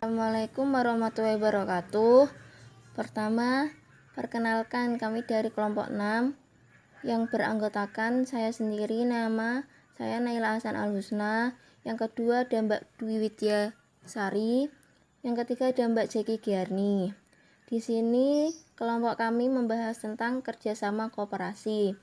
Assalamualaikum warahmatullahi wabarakatuh. Pertama, perkenalkan kami dari kelompok 6 yang beranggotakan saya sendiri, nama saya Naila Hasan Al-Husna. Yang kedua ada Mbak Dwi Widya Sari. Yang ketiga ada Mbak Jeki Giarni. Di sini kelompok kami membahas tentang kerjasama koperasi.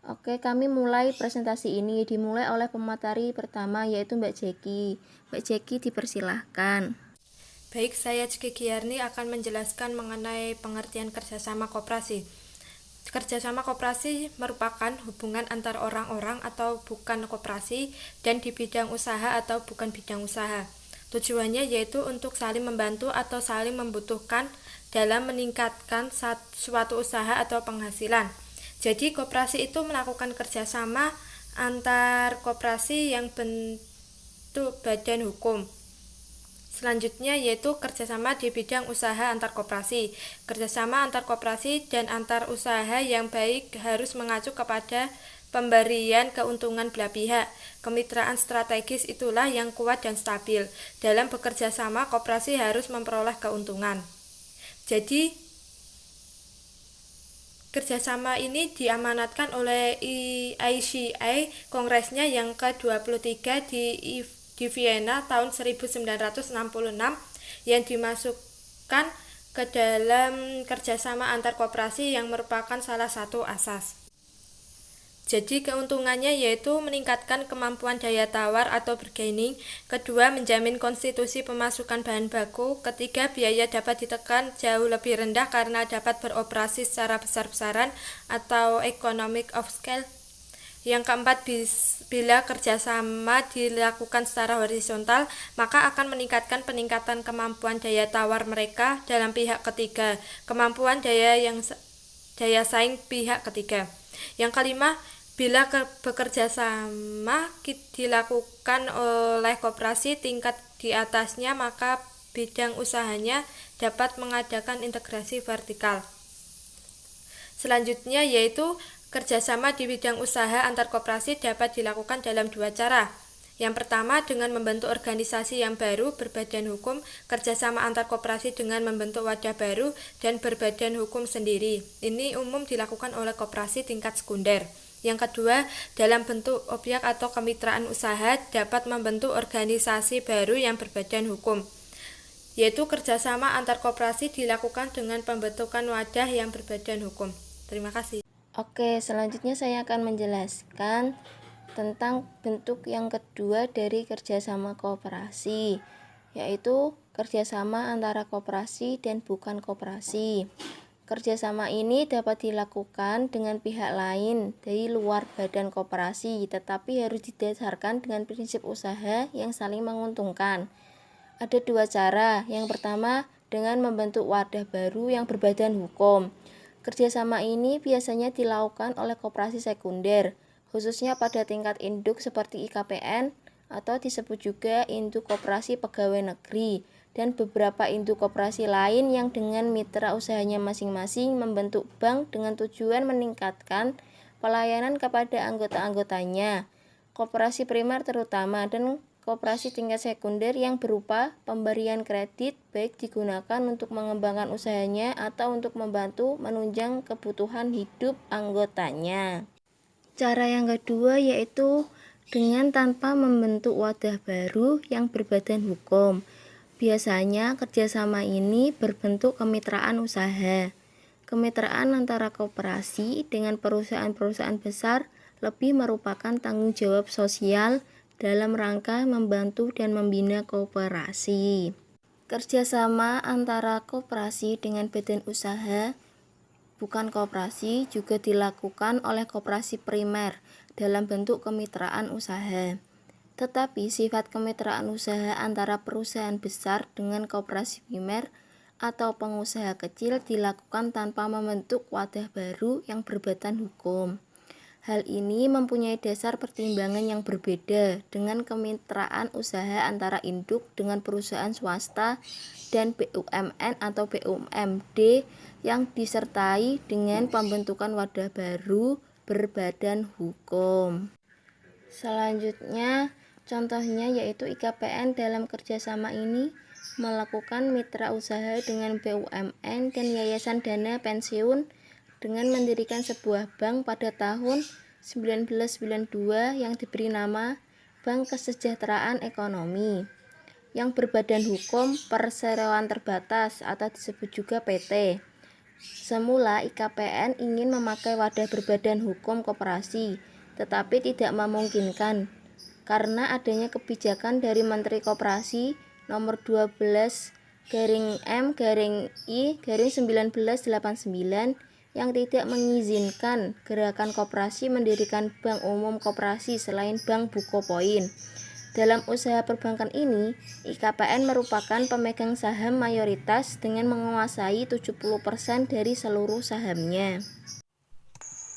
Oke, kami mulai presentasi ini dimulai oleh pemateri pertama yaitu Mbak Jeki. Mbak Jeki dipersilahkan. Baik, saya Jeki Giarni akan menjelaskan mengenai pengertian kerjasama koperasi. Kerjasama koperasi merupakan hubungan antar orang-orang atau bukan koperasi dan di bidang usaha atau bukan bidang usaha. Tujuannya yaitu untuk saling membantu atau saling membutuhkan dalam meningkatkan suatu usaha atau penghasilan. Jadi koperasi itu melakukan kerjasama antar koperasi yang bentuk badan hukum. Selanjutnya yaitu kerjasama di bidang usaha antar koperasi. Kerjasama antar koperasi dan antar usaha yang baik harus mengacu kepada pemberian keuntungan belah pihak. Kemitraan strategis itulah yang kuat dan stabil. Dalam bekerja sama, koperasi harus memperoleh keuntungan. Jadi, kerjasama ini diamanatkan oleh ICI Kongresnya yang ke-23 di Vienna tahun 1966 yang dimasukkan ke dalam kerjasama antar koperasi yang merupakan salah satu asas. Jadi keuntungannya yaitu meningkatkan kemampuan daya tawar atau bargaining, kedua menjamin konstitusi pemasukan bahan baku, ketiga biaya dapat ditekan jauh lebih rendah karena dapat beroperasi secara besar-besaran atau economic of scale. Yang keempat, bila kerjasama dilakukan secara horizontal, maka akan meningkatkan peningkatan kemampuan daya tawar mereka dalam pihak ketiga, kemampuan daya saing pihak ketiga. Yang kelima, bila bekerja sama dilakukan oleh koperasi tingkat di atasnya, maka bidang usahanya dapat mengadakan integrasi vertikal. Selanjutnya yaitu kerjasama di bidang usaha antar koperasi dapat dilakukan dalam dua cara. Yang pertama dengan membentuk organisasi yang baru berbadan hukum, kerjasama antar koperasi dengan membentuk wadah baru dan berbadan hukum sendiri. Ini umum dilakukan oleh koperasi tingkat sekunder. Yang kedua, dalam bentuk objek atau kemitraan usaha dapat membentuk organisasi baru yang berbadan hukum, yaitu kerjasama antar koperasi dilakukan dengan pembentukan wadah yang berbadan hukum. Terima kasih. Oke, selanjutnya saya akan menjelaskan tentang bentuk yang kedua dari kerjasama koperasi, yaitu kerjasama antara koperasi dan bukan koperasi. Kerjasama ini dapat dilakukan dengan pihak lain dari luar badan koperasi, tetapi harus didasarkan dengan prinsip usaha yang saling menguntungkan. Ada dua cara. Yang pertama, dengan membentuk wadah baru yang berbadan hukum. Kerjasama ini biasanya dilakukan oleh koperasi sekunder, khususnya pada tingkat induk seperti IKPN atau disebut juga induk koperasi pegawai negeri, dan beberapa induk koperasi lain yang dengan mitra usahanya masing-masing membentuk bank dengan tujuan meningkatkan pelayanan kepada anggota-anggotanya. Koperasi primer terutama dan koperasi tingkat sekunder yang berupa pemberian kredit baik digunakan untuk mengembangkan usahanya atau untuk membantu menunjang kebutuhan hidup anggotanya. Cara yang kedua yaitu dengan tanpa membentuk wadah baru yang berbadan hukum. Biasanya kerjasama ini berbentuk kemitraan usaha. Kemitraan antara koperasi dengan perusahaan-perusahaan besar lebih merupakan tanggung jawab sosial dalam rangka membantu dan membina koperasi. Kerjasama antara koperasi dengan badan usaha bukan koperasi juga dilakukan oleh koperasi primer dalam bentuk kemitraan usaha. Tetapi sifat kemitraan usaha antara perusahaan besar dengan koperasi primer atau pengusaha kecil dilakukan tanpa membentuk wadah baru yang berbadan hukum. Hal ini mempunyai dasar pertimbangan yang berbeda dengan kemitraan usaha antara induk dengan perusahaan swasta dan BUMN atau BUMD yang disertai dengan pembentukan wadah baru berbadan hukum. Selanjutnya, contohnya yaitu IKPN dalam kerjasama ini melakukan mitra usaha dengan BUMN dan Yayasan Dana Pensiun dengan mendirikan sebuah bank pada tahun 1992 yang diberi nama Bank Kesejahteraan Ekonomi, yang berbadan hukum perseroan terbatas atau disebut juga PT. Semula IKPN ingin memakai wadah berbadan hukum koperasi, tetapi tidak memungkinkan karena adanya kebijakan dari Menteri Koperasi nomor 12/M/I/1989 yang tidak mengizinkan gerakan koperasi mendirikan bank umum koperasi selain Bank Bukopoin. Dalam usaha perbankan ini, IKPN merupakan pemegang saham mayoritas dengan menguasai 70% dari seluruh sahamnya.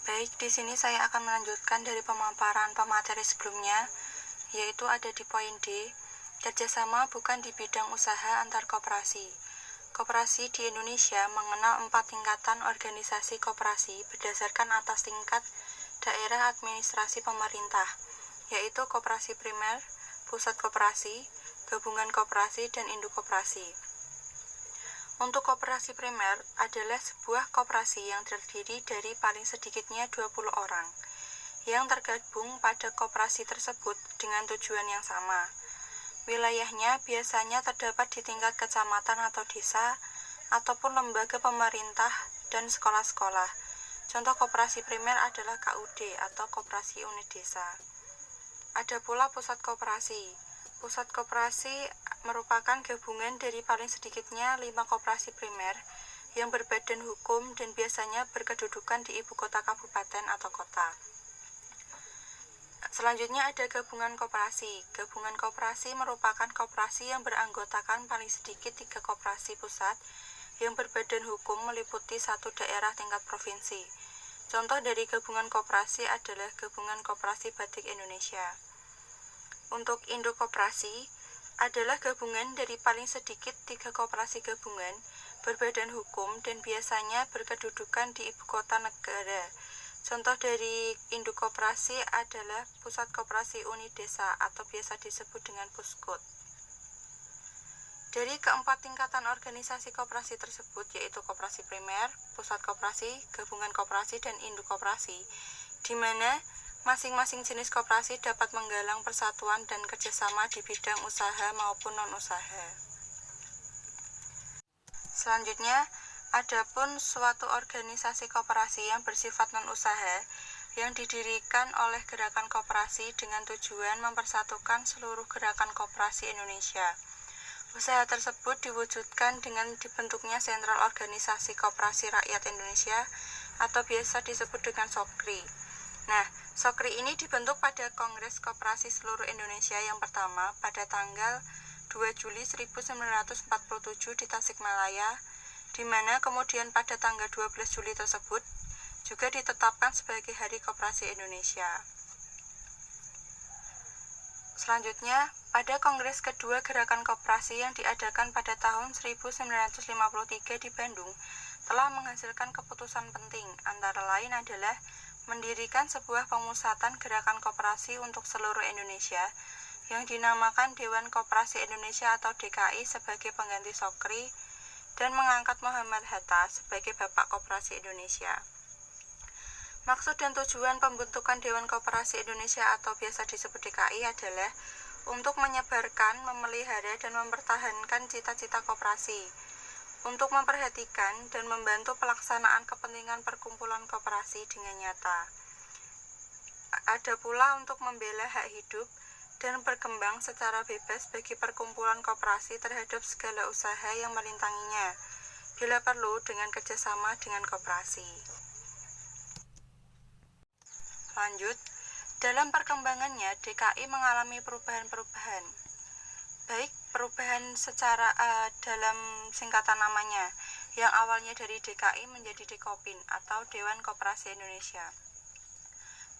Baik, di sini saya akan melanjutkan dari pemaparan pemateri sebelumnya, yaitu ada di poin D, kerjasama bukan di bidang usaha antar koperasi. Koperasi di Indonesia mengenal 4 tingkatan organisasi koperasi berdasarkan atas tingkat daerah administrasi pemerintah, yaitu koperasi primer, pusat koperasi, gabungan koperasi, dan induk koperasi. Untuk koperasi primer adalah sebuah koperasi yang terdiri dari paling sedikitnya 20 orang, yang tergabung pada koperasi tersebut dengan tujuan yang sama. Wilayahnya biasanya terdapat di tingkat kecamatan atau desa, ataupun lembaga pemerintah dan sekolah-sekolah. Contoh koperasi primer adalah KUD atau Koperasi Unit Desa. Ada pula pusat koperasi. Pusat koperasi merupakan gabungan dari paling sedikitnya 5 koperasi primer yang berbadan hukum dan biasanya berkedudukan di ibu kota kabupaten atau kota. Selanjutnya ada gabungan koperasi. Gabungan koperasi merupakan koperasi yang beranggotakan paling sedikit 3 koperasi pusat yang berbadan hukum meliputi satu daerah tingkat provinsi. Contoh dari gabungan koperasi adalah Gabungan Koperasi Batik Indonesia. Untuk induk koperasi adalah gabungan dari paling sedikit 3 koperasi gabungan berbadan hukum dan biasanya berkedudukan di ibu kota negara. Contoh dari induk koperasi adalah Pusat Koperasi Unit Desa atau biasa disebut dengan Puskut. Dari keempat tingkatan organisasi koperasi tersebut, yaitu koperasi primer, pusat koperasi, gabungan koperasi, dan induk koperasi, di mana masing-masing jenis koperasi dapat menggalang persatuan dan kerjasama di bidang usaha maupun non-usaha. Selanjutnya, adapun suatu organisasi koperasi yang bersifat non-usaha yang didirikan oleh gerakan koperasi dengan tujuan mempersatukan seluruh gerakan koperasi Indonesia. Usaha tersebut diwujudkan dengan dibentuknya Sentral Organisasi Koperasi Rakyat Indonesia atau biasa disebut dengan SOKRI. Nah, SOKRI ini dibentuk pada Kongres Koperasi Seluruh Indonesia yang pertama pada tanggal 2 Juli 1947 di Tasikmalaya, di mana kemudian pada tanggal 12 Juli tersebut juga ditetapkan sebagai Hari Koperasi Indonesia. Selanjutnya, pada Kongres kedua Gerakan Koperasi yang diadakan pada tahun 1953 di Bandung, telah menghasilkan keputusan penting, antara lain adalah mendirikan sebuah pemusatan gerakan koperasi untuk seluruh Indonesia, yang dinamakan Dewan Koperasi Indonesia atau DKI sebagai pengganti SOKRI, dan mengangkat Muhammad Hatta sebagai Bapak Koperasi Indonesia. Maksud dan tujuan pembentukan Dewan Koperasi Indonesia atau biasa disebut DKI adalah untuk menyebarkan, memelihara, dan mempertahankan cita-cita koperasi, untuk memperhatikan dan membantu pelaksanaan kepentingan perkumpulan koperasi dengan nyata. Ada pula untuk membela hak hidup dan berkembang secara bebas bagi perkumpulan koperasi terhadap segala usaha yang melintanginya, bila perlu dengan kerjasama dengan koperasi. Lanjut, dalam perkembangannya DKI mengalami perubahan-perubahan. Baik perubahan secara dalam singkatan namanya, yang awalnya dari DKI menjadi Dekopin atau Dewan Koperasi Indonesia.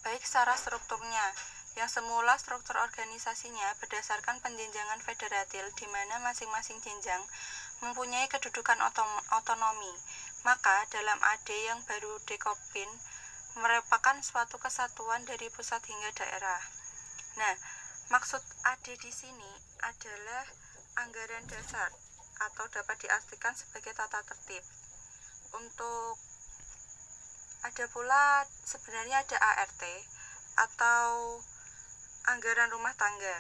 Baik secara strukturnya, yang semula struktur organisasinya berdasarkan penjenjangan federatil di mana masing-masing jenjang mempunyai kedudukan otonomi. Maka dalam AD yang baru Dekopin merupakan suatu kesatuan dari pusat hingga daerah. Nah, maksud AD di sini adalah anggaran dasar atau dapat diartikan sebagai tata tertib. Untuk ada pula sebenarnya ada ART atau anggaran rumah tangga.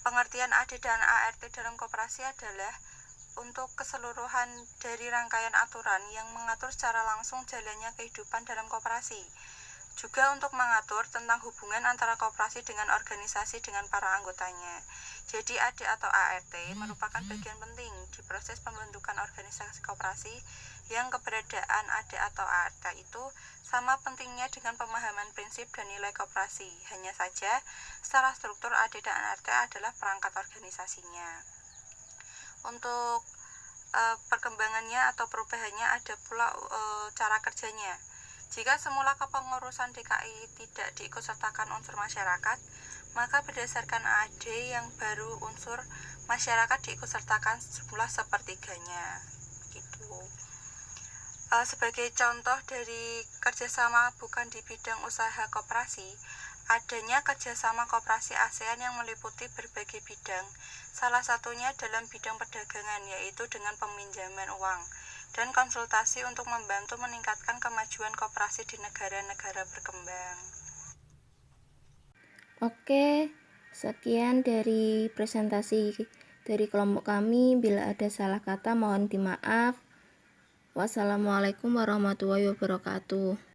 Pengertian AD dan ART dalam koperasi adalah untuk keseluruhan dari rangkaian aturan yang mengatur secara langsung jalannya kehidupan dalam koperasi. Juga untuk mengatur tentang hubungan antara koperasi dengan organisasi dengan para anggotanya. Jadi AD atau ART merupakan bagian penting di proses pembentukan organisasi koperasi yang keberadaan AD atau ART itu sama pentingnya dengan pemahaman prinsip dan nilai koperasi. Hanya saja secara struktur AD dan ART adalah perangkat organisasinya. Untuk perkembangannya atau perubahannya ada pula cara kerjanya. Jika semula kepengurusan DKI tidak diikutsertakan unsur masyarakat, maka berdasarkan AD yang baru unsur masyarakat diikutsertakan jumlah sepertiganya. Gitu. Sebagai contoh dari kerjasama bukan di bidang usaha koperasi, adanya kerjasama koperasi ASEAN yang meliputi berbagai bidang, salah satunya dalam bidang perdagangan, yaitu dengan peminjaman uang dan konsultasi untuk membantu meningkatkan kemajuan koperasi di negara-negara berkembang. Oke, sekian dari presentasi dari kelompok kami. Bila ada salah kata mohon dimaaf. Wassalamualaikum warahmatullahi wabarakatuh.